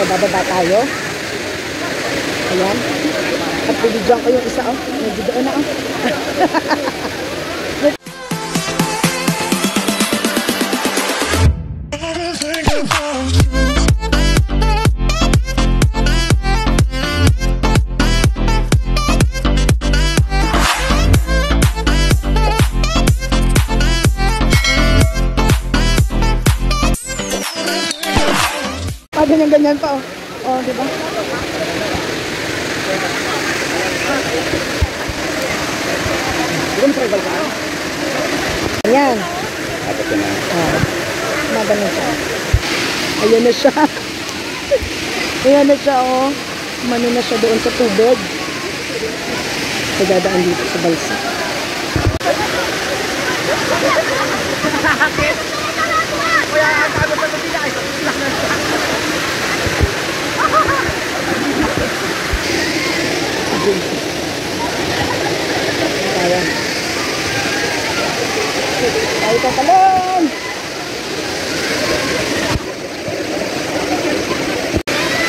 So, bababa tayo. Ayan. At pinigyan ko yung isa, oh. Medyo doon na, oh. Ganyan pa, oh. Oh, di ba? Ayan. Oh. Maganda siya. Ayan na siya. Ayan na siya, oh. Mano na siya doon sa tubig. Pagdadaan dito sa balsa. Tayo patalon!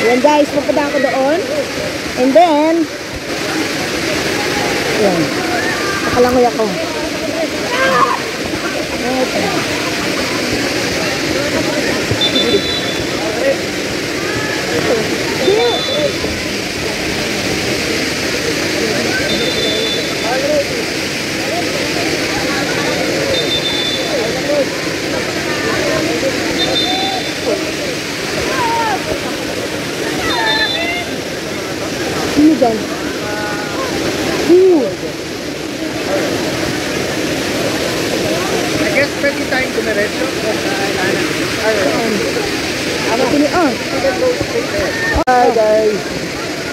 Ayan guys, pupunta ako doon. And then, ayan. Nakalangoy ako. Sino dyan? I guess pwede tayong dumiretso. Hi guys!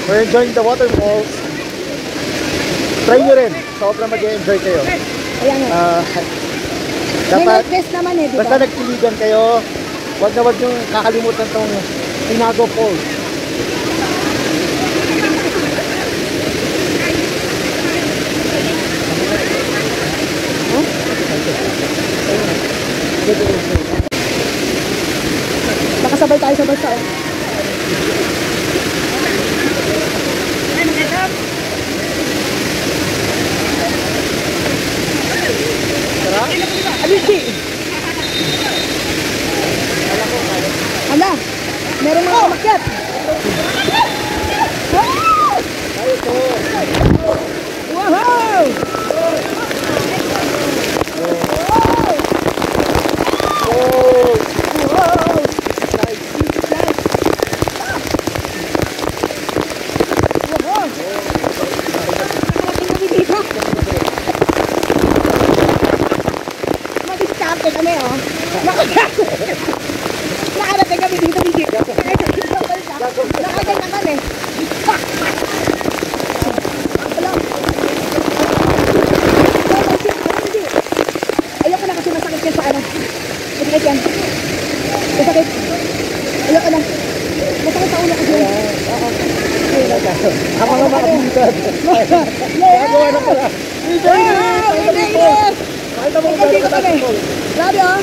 We're enjoying the waterfalls. Try nyo rin. Sobrang mag-enjoy kayo. Ayan Dapat, naman eh, diba? basta nagpiligan kayo, wag na wag yung kakalimutan tong Tinago Falls. Nakasabay tayo sa balsa, oh. Alisi! Ala! Meron mga umakyat! Wow! Nakarating kami dito, Bigit. Nakarating na kami. Ayoko na kasi masakit yan sa ano. Masakit yan. Masakit. Ayoko na. Masakit sa ulo kasi yan. Ako nga makabintad. Nagawa na pala. Kahit naman dito kami. Grabe, oh.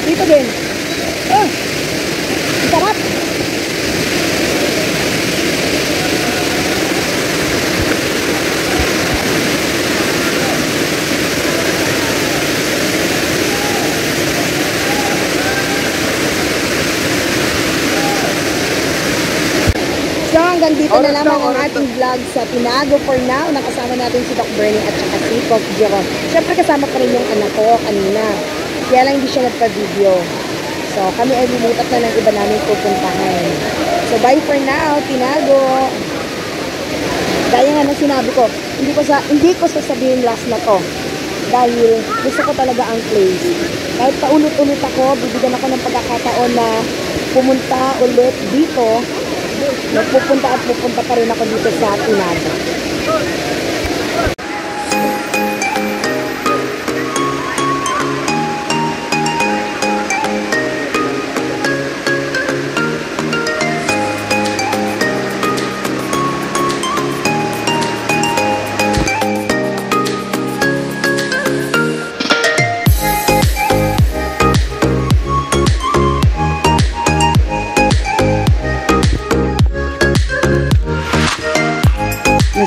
Dito din. Sarap. So hanggang dito na lamang ang ating vlog sa Tinago for now. Nakasama natin si Doc Bernie at saka si Coach Jeron. Siyempre kasama pa rin yung anak ko kanina. Kaya lang hindi siya nagpa-video. So kami ay lumutat na ng iba namin pupuntahan. So bye for now, Tinago. Gaya nga ng sinabi ko, hindi ko sasabihin last na to. Dahil gusto ko talaga ang place. Kahit paulit-ulit ako, bibigyan ako ng pagkakataon na pumunta ulit dito. Nagpupunta at pupunta pa rin ako dito sa Tinago.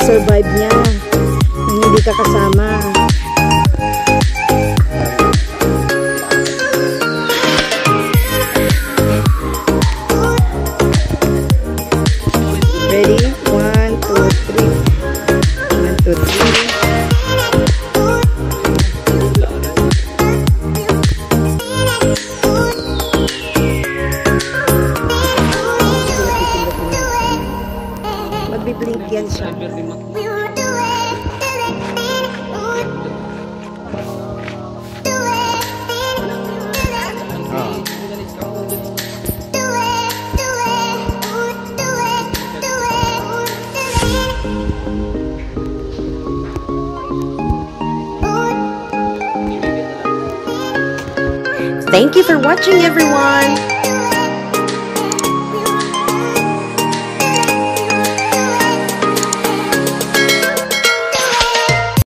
survive niya. Nung hindi ka kasama. Ready? 1, 2, 3. 1, 2, 3. Magbiblink yan siya. Thank you for watching, everyone!